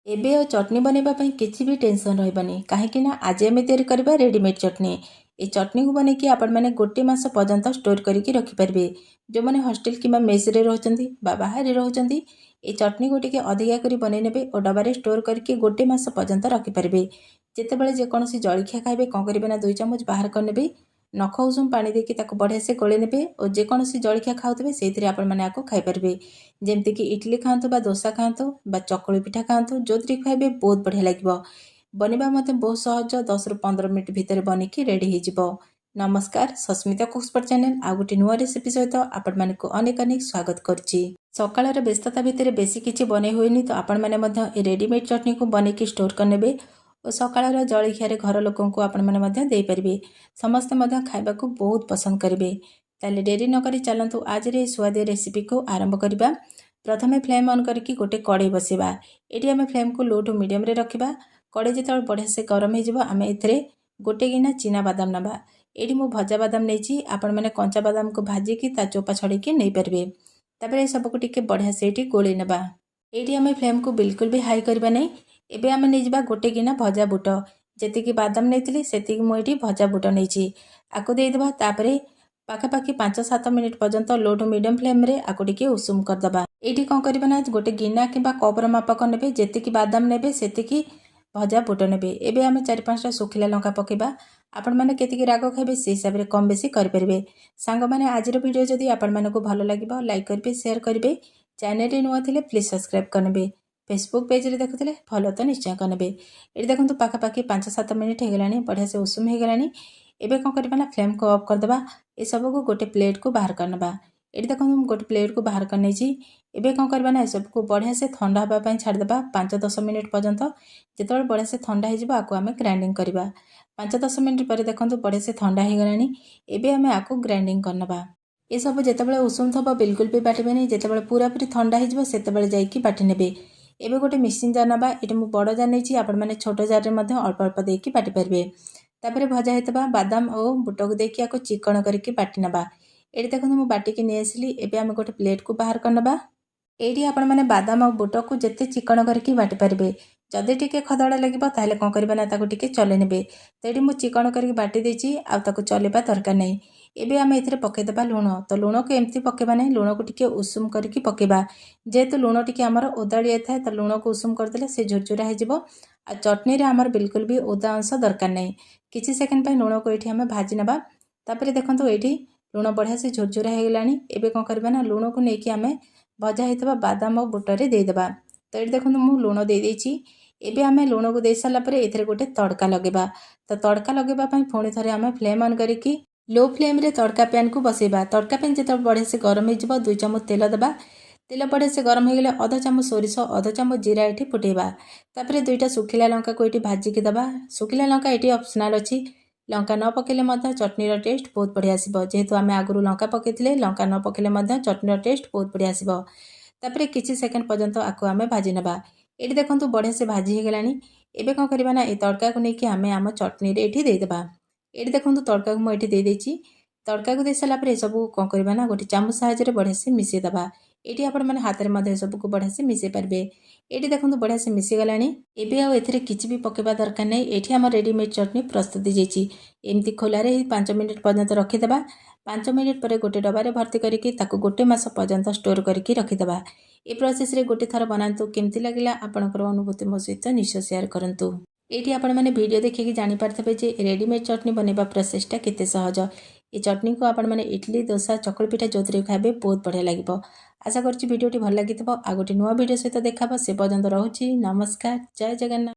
एबे और चटनी बनैबा पई किछि भी टेंशन रहबनी काहेकि ना आज आम तैयारी करबा रेडीमेड चटनी। ए चटनी को बनैकी आपण माने गोटे मास पर्यंत स्टोर करिकी रखि परबे। जो माने हॉस्टल किबा मेस रे रहउचंदी बा बाहर रहउचंदी ए चटनी को टिके अधिका करी बनै नेबे और डबारे स्टोर करके गोटे मास पर्यंत रखि परबे। जेतेबेले जे कोनोसी जळखिया खाइबे कोन करिबे ना 2 चम्मच बाहर कर नेबे, नख उषुम पानी देके ताको बढ़िया से गोळे नेबे और जे कोनोसी जळखिया खाउतबे सेथिरे आपण माने आको खाइ परबे। जेमति कि इडली खांतु बा डोसा खांतु बा चकुली पिठा खांतु जोथि खाइबे बहुत बढ़िया लागिबो। बनिबा मते बहुत सहज 10 रु 15 मिनिट भितर बनिकी रेडी हे जिवो। नमस्कार, सस्मिता कुक्सपर्ट चैनल आ गोटे नुआ रेसिपी सहित आपण मानकु अनेक अनेक स्वागत करछि। सकाळर व्यस्तता भितर बेसी किछि बनै होइनी तो आपण माने मध्य ए रेडीमेड चटनी को बनेकी स्टोर करनेबे और सकाळर जळखिया घर लोकंकु आपण माने मध्य देई परिबे। समस्त मध्य खाइबाकू बहुत पसंद करिबे। ताले देरी न करी चलंतु आज रे स्वादिय रेसिपी को आरंभ करिबा। प्रथमे फ्लेम ऑन करके गोटे कड़े बसेबा। एटी आमे फ्लेम को लो टू मीडियम रे रखिबा। कड़े जेतल बढ़िया से गरम हे जिवो आमे एथरे गोटे गिना चीना बादाम नबा। एटी मु भजा बादाम नेछि, आपण माने कंचा बादाम को भाजी की ता चोपा छड़ी के नै परबे। तापरे सब को टिके बढ़िया से एटी गोळे नबा। एटी आमे फ्लेम को बिल्कुल भी हाई करबा नै। एबे आमे नै जिबा गोटे गिना भजा बुट। जेतिकी बादाम नेथिली सेतिकी मु एटी भजा बुट नेछि। आको देइ देबा। तापरे पाखापाखि 5-7 मिनिट पर्यंत लो टू मीडियम फ्लेम रे आको टिके उषुम कर दबा। एटी कोन करबा ना गोटे गिना किबा कपर मापक नेबे, जेतिकी बादाम नेबे सेतिकी भजा बुट नेबे। एबे आमे 4-5टा सुखिला लंका पकेबा। आपण माने केतिकी राग खाइबे से हिसाब रे कम बेसी कर परबे। सांग माने आजिर वीडियो जदी आपण मानको भलो लागिबो लाइक करबे, शेयर करबे। चैनल रे नुआ थिले प्लीज सब्सक्राइब करनेबे। फेसबुक पेज रे देखुथिले फॉलो तो निश्चय करनेबे। एटी देखंतु पाखापाखि 5-7 मिनिट हे गलानी, बढ़िया से उषुम हे गलानी। एबे कोन करबा ना फ्लेम को ऑफ कर दबा। ए सब को गोटे प्लेट को बाहर करनबा। एटी देखंतु गोटे प्लेट को बाहर कर नेछि। एबे कोन करबा ना ए सब को बढ़िया से ठंडा हबा पई छाड़ दबा 5-10 मिनिट पर्यंत। जेतबेले बढ़िया से ठंडा हे जिवो आको आमे ग्राइंडिंग करबा। 5-10 मिनिट पर देखंतु बढ़िया से ठंडा हे गलानी। एबे आमे आको ग्राइंडिंग करनबा। ए सब जेतबेले उषुम थबो बिल्कुल भी बाटिबे नै, जेतबेले पूरा पूरी ठंडा हे जिवो सेतबेले जाईकी बाटी नेबे। एबे गोटे मिक्सिंग जार नबा। एटी मु बड़ जार नेछि, आपण माने छोट जार रे मध्ये अल्प अल्प देकी बाटी परबे। तापरे भजा हेतबा बादाम और बुट को देकी आको चिकन करके बाटी नबा। एटी देखंतु मु बाटी के नै आसली। एबे आमे गोटे प्लेट को बाहर करनबा। एटी आपण माने बादाम और बुट को जेते चिकन करके बाटी परबे। जदि टिके खदड़ा लागिबो ताले कोन करबा ना ताको टिके चले नेबे। तेडी मु चिकन करके बाटी देछि आ ताको चलेबा दरकार नै। एबे आमे एथरे पके देबा लूण। तो लूण को एम्ति पकेबा नै, लूण को टिके उषुम करके पकेबा। जेतु लूण टिके हमर ओदाळिया थाए त लूण को उषुम कर देले से झुरझुरा हे जिवो। आ चटनी रे हमर बिल्कुल भी ओदा अंश दरकार नै। किछि सेकंड पई लूण को एठी हमें भाजी नबा। तापरे देखंतु एठी लूण बढ़िया से झुरझुरा हे गलानी। एबे कोन करबा ना लूण को नेकी हमें भजा हेतबा बादाम और बुट रे दे देबा। तो एठी देखंतु मु लूण दे देछि। एबे हमें लूण को देई साला परे एथरे गोटे तड़का लगेबा। तो तड़का लगेबा पई पुणी थरे हमें फ्लेम ऑन करिकी लो फ्लेम रे तड़का पैन को बसेबा। तड़का पैन जेतबेले बढ़िया से गरम हे जिवो 2 चम्मच तेल दबा। तेल बढ़िया से गरम हे गेले आधा चम्मच सोरिष, आधा चम्मच जीरा एठी फुटेबा। तापरे 2टा सुखिला लंका को एठी भाजी के दबा। सुखिला लंका एठी ऑप्शनल अछि। लंका न पकेले मध्य चटनी रो टेस्ट बहुत बढ़िया आसीबो। जेहेतु आमे आगुरु लंका पकेथिले, लंका न पकेले मध्य चटनी रो टेस्ट बहुत बढ़िया आसीबो। तापरे किछि सेकंड पर्यंत आको आमे भाजी नबा। एठी देखंतु बढ़िया से भाजी हे गलानी। एबे कोन करबा ना ए तड़का को नेकी आमे आम चटनी रे एठी दे देबा। एठी देखंतु तड़का को मु एठी दे देछि। तड़का को दे साला परे सब कोन करबा ना गोटे चामच साहाय्य रे बढ़िया से मिसे दबा। एठी आपण माने हाथ रे मध्य सब को बढ़िया से मिसे परबे। एठी देखंतु बढ़िया से मिसी गलानी। एबे आ एथरे किछि भी पकेबा दरकार नै। एठी हमर रेडीमेड चटनी प्रस्तुत जेछि। एम्ति खोला रे 5 मिनिट पर्यंत रखि देबा। 5 मिनिट परे गोटे डबा रे भर्ती करिकि ताको गोटे मास पर्यंत स्टोर करिकि रखि देबा। ए प्रोसेस रे गोटे थर बनांतु। केमति लागिला आपनकर अनुभूति मो सहित निश्चय शेयर करंतु। एठी आपण माने वीडियो देखि जानि पारथबे जे रेडीमेड चटनी बनेबा प्रोसेस टा केते सहज। ए चटनी को आपण माने इडली, डोसा, चकुली पिठा जोतरे खाबे बहुत बढ़िया लागिबो। आशा करछि वीडियोटी भल लागितबो। आ गोटे नुआ वीडियो सहित देखाबो। से पर्यंत रहउछि। नमस्कार, जय जगन्नाथ।